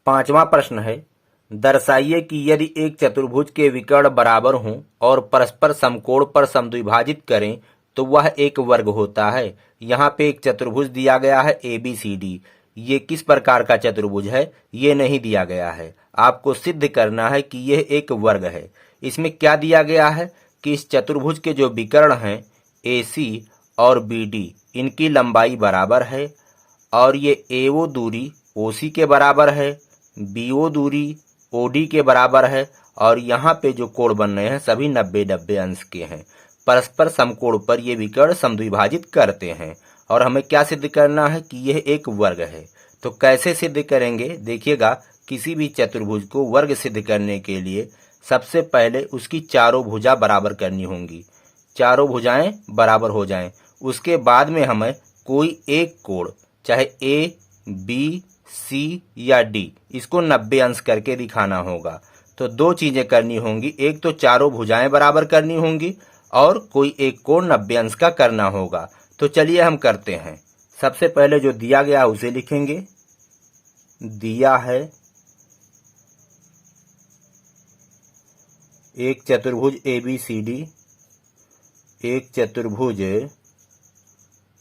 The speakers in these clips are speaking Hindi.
पांचवा प्रश्न है, दर्शाइए कि यदि एक चतुर्भुज के विकर्ण बराबर हों और परस्पर समकोण पर समद्विभाजित करें तो वह एक वर्ग होता है। यहाँ पे एक चतुर्भुज दिया गया है ABCD। ये किस प्रकार का चतुर्भुज है ये नहीं दिया गया है। आपको सिद्ध करना है कि यह एक वर्ग है। इसमें क्या दिया गया है कि इस चतुर्भुज के जो विकर्ण हैं AC और BD इनकी लंबाई बराबर है और ये AO दूरी OC के बराबर है, BO दूरी OD के बराबर है और यहाँ पे जो कोण बन रहे हैं सभी 90-90 अंश के हैं। परस्पर समकोण पर ये विकर्ण समद्विभाजित करते हैं और हमें क्या सिद्ध करना है कि यह एक वर्ग है। तो कैसे सिद्ध करेंगे देखिएगा। किसी भी चतुर्भुज को वर्ग सिद्ध करने के लिए सबसे पहले उसकी चारों भुजा बराबर करनी होंगी, चारों भुजाएं बराबर हो जाएं। उसके बाद में हमें कोई एक कोण चाहे A, B, C या D इसको 90 अंश करके दिखाना होगा। तो दो चीजें करनी होंगी, एक तो चारों भुजाएं बराबर करनी होंगी और कोई एक कोण 90 अंश का करना होगा। तो चलिए हम करते हैं। सबसे पहले जो दिया गया है उसे लिखेंगे। दिया है एक चतुर्भुज ABCD, एक चतुर्भुज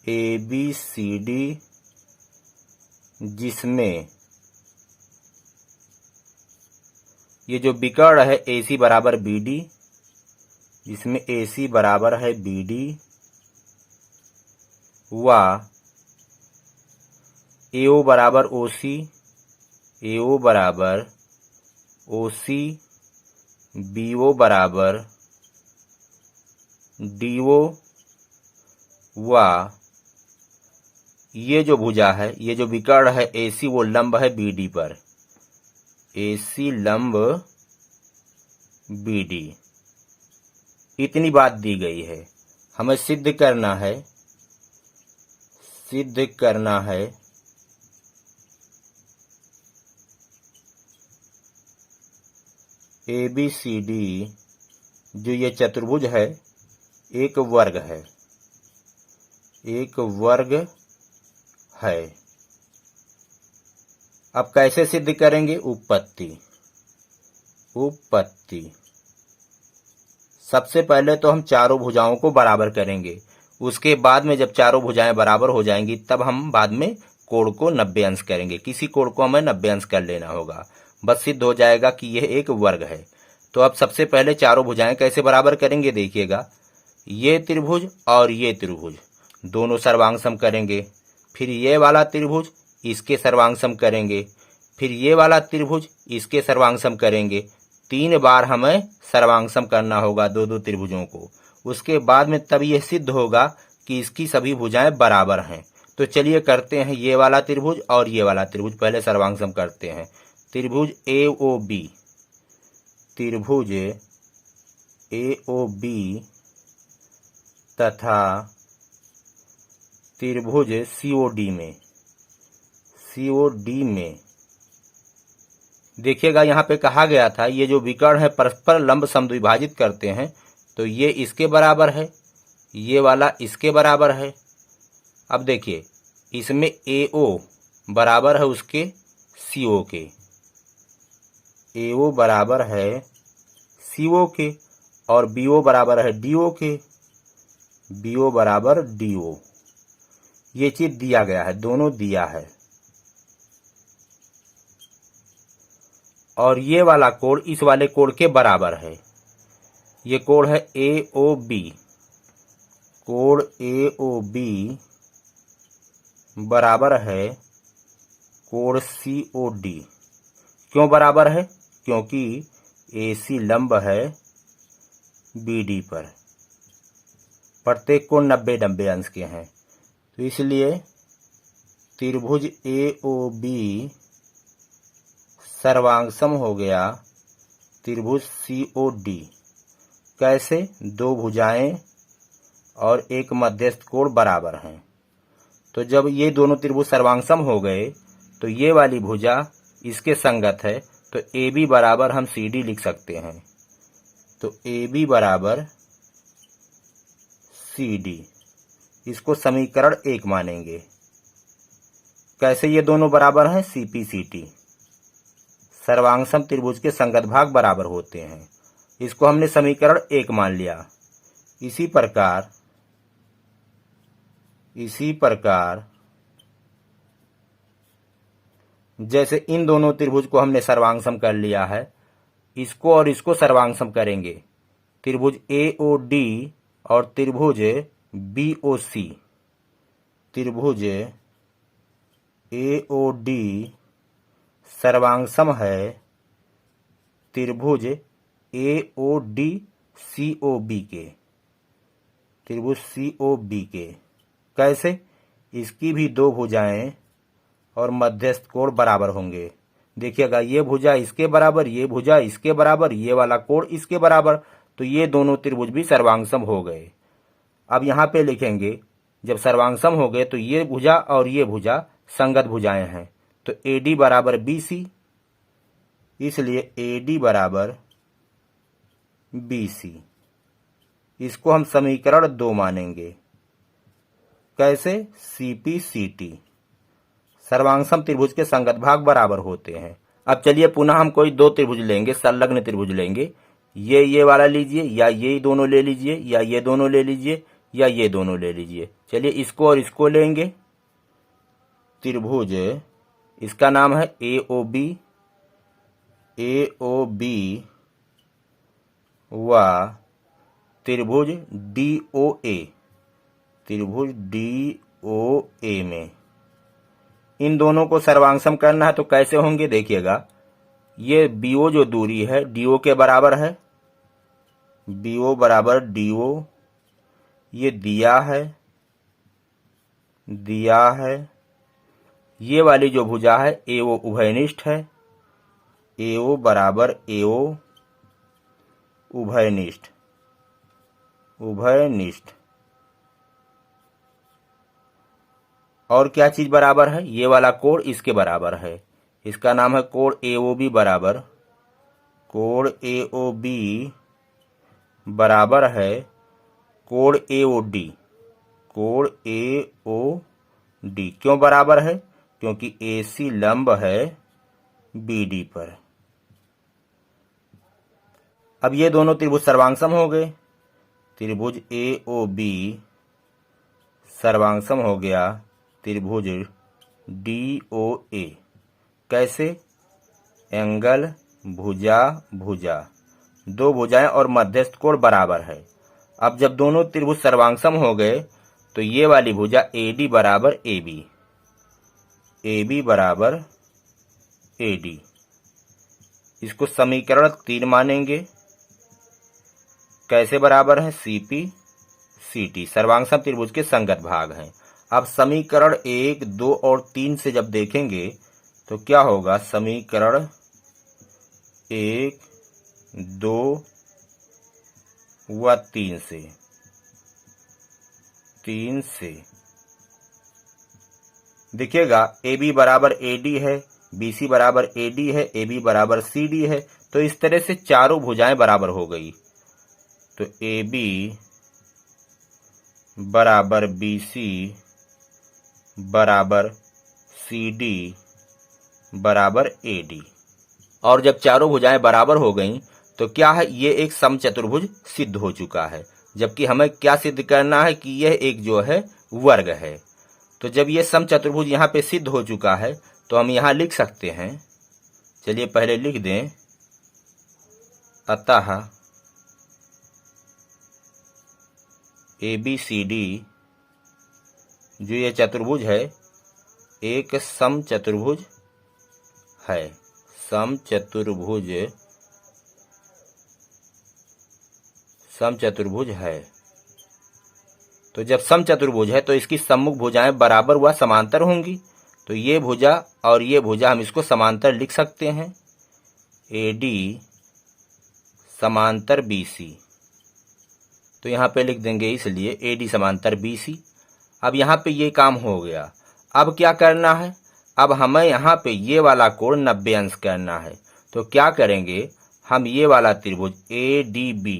ABCD जिसमें ये जो विकर्ण है AC बराबर BD, जिसमें AC बराबर है BD व AO बराबर OC, AO बराबर OC, BO बराबर DO व ये जो भुजा है, ये जो विकर्ण है AC वो लंब है BD पर, AC लंब BD। इतनी बात दी गई है। हमें सिद्ध करना है, सिद्ध करना है ABCD जो ये चतुर्भुज है एक वर्ग है, एक वर्ग है। अब कैसे सिद्ध करेंगे? उपपत्ति। उपपत्ति सबसे पहले तो हम चारों भुजाओं को बराबर करेंगे। उसके बाद में जब चारों भुजाएं बराबर हो जाएंगी तब हम बाद में कोण को 90 अंश करेंगे। किसी कोण को हमें 90 अंश कर लेना होगा, बस सिद्ध हो जाएगा कि यह एक वर्ग है। तो अब सबसे पहले चारों भुजाएं कैसे बराबर करेंगे देखिएगा। ये त्रिभुज और ये त्रिभुज दोनों सर्वांग सम करेंगे, फिर ये वाला त्रिभुज इसके सर्वांग सम करेंगे, फिर ये वाला त्रिभुज इसके सर्वांग सम करेंगे। 3 बार हमें सर्वांग सम करना होगा दो दो त्रिभुजों को। उसके बाद में तब यह सिद्ध होगा कि इसकी सभी भुजाएं बराबर हैं। तो चलिए करते हैं ये वाला त्रिभुज और ये वाला त्रिभुज। पहले सर्वांग सम करते हैं। त्रिभुज AOB, त्रिभुज AOB तथा त्रिभुज COD में, COD में देखिएगा यहाँ पे कहा गया था ये जो विकर्ण है परस्पर लंब समद्विभाजित करते हैं। तो ये इसके बराबर है, ये वाला इसके बराबर है। अब देखिए इसमें AO बराबर है उसके CO के, AO बराबर है CO के और BO बराबर है DO के, BO बराबर DO। ये चीज दिया गया है, दोनों दिया है। और ये वाला कोण इस वाले कोण के बराबर है। ये कोण है AOB, कोण AOB बराबर है कोण COD। क्यों बराबर है? क्योंकि AC लंब है BD पर, प्रत्येक कोण 90-90 अंश के हैं। तो इसलिए त्रिभुज AOB सर्वांगसम हो गया त्रिभुज COD। कैसे? दो भुजाएं और एक मध्यस्थ कोण बराबर हैं। तो जब ये दोनों त्रिभुज सर्वांगसम हो गए तो ये वाली भुजा इसके संगत है, तो AB बराबर हम CD लिख सकते हैं। तो AB बराबर CD, इसको समीकरण 1 मानेंगे। कैसे? ये दोनों बराबर हैं CP CT। सर्वांगसम त्रिभुज के संगत भाग बराबर होते हैं। इसको हमने समीकरण 1 मान लिया। इसी प्रकार जैसे इन दोनों त्रिभुज को हमने सर्वांगसम कर लिया है, इसको और इसको सर्वांगसम करेंगे। त्रिभुज AOD और त्रिभुज BOC। त्रिभुज AOD सर्वांगसम है त्रिभुज AOD-COB के। त्रिभुज COB के कैसे? इसकी भी दो भुजाएं और मध्यस्थ कोण बराबर होंगे। देखिएगा, ये भुजा इसके बराबर, ये भुजा इसके बराबर, ये वाला कोण इसके बराबर, तो ये दोनों त्रिभुज भी सर्वांगसम हो गए। अब यहाँ पे लिखेंगे, जब सर्वांगसम हो गए तो ये भुजा और ये भुजा संगत भुजाएं हैं, तो AD बराबर BC, इसलिए AD बराबर BC। इसको हम समीकरण 2 मानेंगे। कैसे? CP-CT सर्वांगसम त्रिभुज के संगत भाग बराबर होते हैं। अब चलिए पुनः हम कोई दो त्रिभुज लेंगे, संलग्न त्रिभुज लेंगे। ये वाला लीजिए, या ये दोनों ले लीजिए, या ये दोनों ले लीजिए, या ये दोनों ले लीजिए। चलिए इसको और इसको लेंगे। त्रिभुज, इसका नाम है AOB व त्रिभुज DOA में इन दोनों को सर्वांगसम करना है, तो कैसे होंगे? देखिएगा, ये BO जो दूरी है DO के बराबर है, BO बराबर DO, ये दिया है। ये वाली जो भुजा है AO उभयनिष्ठ है, AO बराबर AO उभयनिष्ठ। और क्या चीज बराबर है? ये वाला कोण इसके बराबर है, इसका नाम है कोण AOB बराबर है कोण AOD। क्यों बराबर है? क्योंकि AC लंब है BD पर। अब ये दोनों त्रिभुज सर्वांगसम हो गए। त्रिभुज AOB सर्वांगसम हो गया त्रिभुज DOA। कैसे? एंगल भुजा, दो भुजाएं और मध्यस्थ कोण बराबर है। अब जब दोनों त्रिभुज सर्वांगसम हो गए तो ये वाली भुजा AD बराबर AB बराबर AD। इसको समीकरण 3 मानेंगे। कैसे बराबर है? CP-CT सर्वांगसम त्रिभुज के संगत भाग हैं। अब समीकरण 1, 2 और 3 से जब देखेंगे तो क्या होगा? समीकरण 1, 2 व 3 से देखिएगा, AB बराबर AD है, BC बराबर AD है, AB बराबर CD है, तो इस तरह से चारों भुजाएं बराबर हो गई। तो AB बराबर BC बराबर CD बराबर AD। और जब चारों भुजाएं बराबर हो गईं तो क्या है? ये एक समचतुर्भुज सिद्ध हो चुका है। जबकि हमें क्या सिद्ध करना है? कि यह एक जो है वर्ग है। तो जब ये समचतुर्भुज यहाँ पे सिद्ध हो चुका है तो हम यहाँ लिख सकते हैं। चलिए पहले लिख दें, अतः ABCD जो ये चतुर्भुज है एक समचतुर्भुज है। तो जब समचतुर्भुज है तो इसकी सम्मुख भुजाएं बराबर व समांतर होंगी। तो ये भुजा और ये भुजा हम इसको समांतर लिख सकते हैं। AD समांतर BC, तो यहाँ पे लिख देंगे, इसलिए AD समांतर BC। अब यहाँ पे ये काम हो गया। अब क्या करना है? अब हमें यहाँ पे ये वाला कोण 90 अंश करना है। तो क्या करेंगे? हम ये वाला त्रिभुज ADB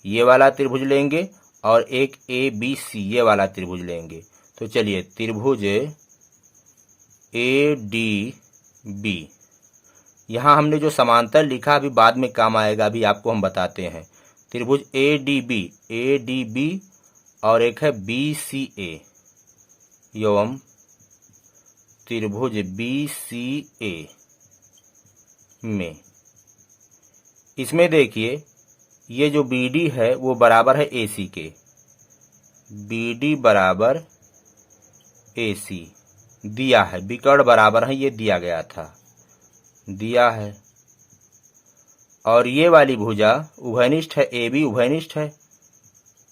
ये वाला त्रिभुज लेंगे और एक ABC ये वाला त्रिभुज लेंगे। तो चलिए त्रिभुज ADB यहाँ हमने जो समांतर लिखा अभी बाद में काम आएगा, अभी आपको हम बताते हैं। त्रिभुज ADB और एक है BCA एवं त्रिभुज BCA में, इसमें देखिए ये जो BD है वो बराबर है AC के, BD बराबर AC दिया है, विकर्ण बराबर है, ये दिया गया था, दिया है। और ये वाली भुजा उभयनिष्ठ है, AB उभयनिष्ठ है,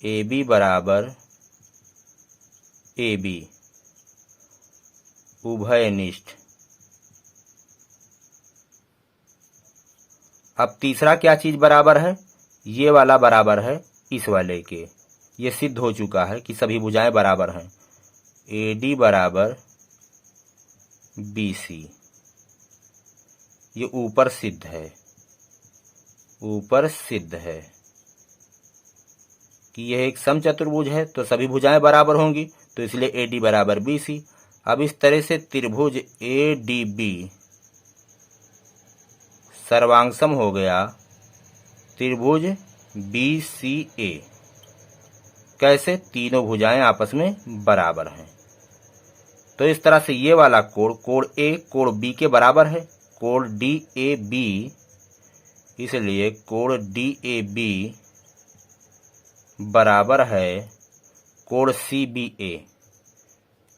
AB बराबर AB उभयनिष्ठ। अब तीसरा क्या चीज बराबर है, ये वाला बराबर है इस वाले के, ये सिद्ध हो चुका है कि सभी भुजाएं बराबर हैं। AD बराबर BC, ये ऊपर सिद्ध है, ऊपर सिद्ध है कि यह एक समचतुर्भुज है, तो सभी भुजाएं बराबर होंगी, तो इसलिए AD बराबर BC। अब इस तरह से त्रिभुज ADB सर्वांगसम हो गया त्रिभुज BCA। कैसे? तीनों भुजाएं आपस में बराबर हैं। तो इस तरह से ये वाला कोण A कोण B के बराबर है, कोण DAB, इसलिए कोण DAB बराबर है कोण CBA,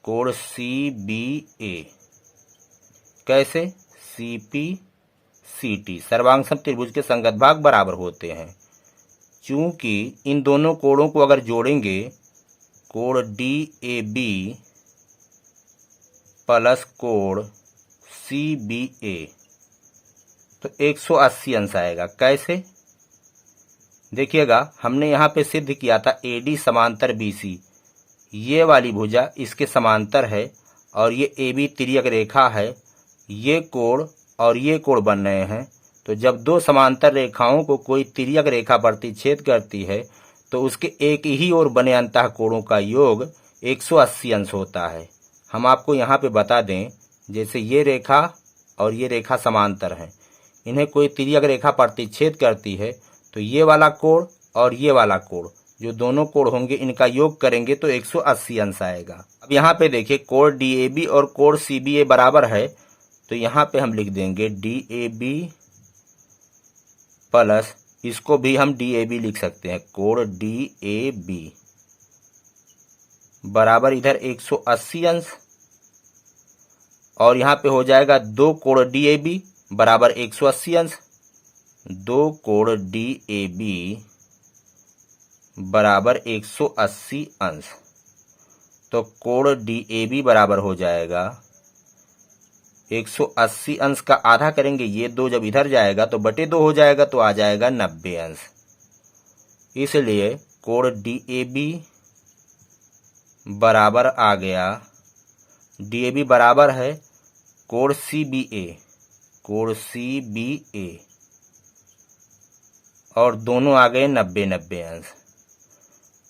कोण CBA। कैसे? CPCT सर्वांगसम त्रिभुज के संगत भाग बराबर होते हैं। चूंकि इन दोनों कोणों को अगर जोड़ेंगे, कोण DAB प्लस कोण CBA, तो 180 अंश आएगा। कैसे? देखिएगा, हमने यहाँ पे सिद्ध किया था AD समांतर BC, ये वाली भुजा इसके समांतर है और ये AB तिर्यक रेखा है, ये कोण और ये कोण बन रहे हैं। तो जब दो समांतर रेखाओं को कोई तिर्यक रेखा प्रतिच्छेद करती है तो उसके एक ही ओर बने अंतः कोणों का योग 180 अंश होता है। हम आपको यहाँ पे बता दें, जैसे ये रेखा और ये रेखा समांतर हैं, इन्हें कोई तिर्यक रेखा प्रतिच्छेद करती है तो ये वाला कोण और ये वाला कोण, जो दोनों कोण होंगे, इनका योग करेंगे तो 180 अंश आएगा। अब यहाँ पे देखिए, कोण DAB और कोण CBA बराबर है, तो यहाँ पे हम लिख देंगे DAB प्लस, इसको भी हम DAB लिख सकते हैं, कोण DAB बराबर इधर 180 अंश, और यहाँ पे हो जाएगा दो कोण DAB बराबर 180 अंश, दो कोण DAB बराबर 180 अंश। तो कोण DAB बराबर हो जाएगा 180 अंश का आधा करेंगे, ये दो जब इधर जाएगा तो बटे 2 हो जाएगा, तो आ जाएगा 90 अंश। इसलिए कोण DAB बराबर आ गया, DAB बराबर है कोण CBA, कोण CBA, और दोनों आ गए 90 अंश।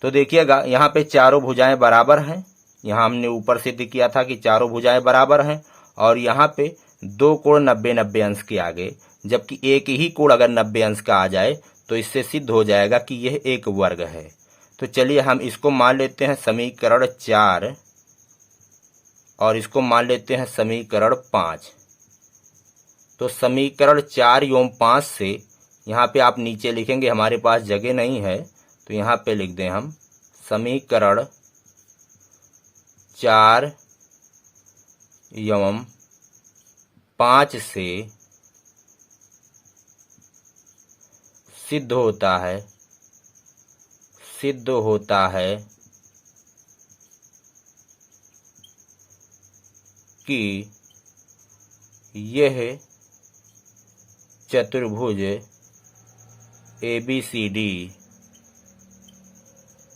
तो देखिएगा, यहाँ पे चारों भुजाएं बराबर हैं, यहाँ हमने ऊपर सिद्ध किया था कि चारों भुजाएं बराबर हैं, और यहाँ पे दो कोण 90 अंश के आगे, जबकि एक ही कोण अगर 90 अंश का आ जाए तो इससे सिद्ध हो जाएगा कि यह एक वर्ग है। तो चलिए हम इसको मान लेते हैं समीकरण 4 और इसको मान लेते हैं समीकरण 5। तो समीकरण 4 एवं 5 से यहाँ पे आप नीचे लिखेंगे, हमारे पास जगह नहीं है तो यहाँ पे लिख दें हम समीकरण 4 एवं 5 से सिद्ध होता है कि यह चतुर्भुज ABCD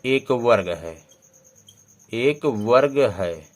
एक वर्ग है, एक वर्ग है।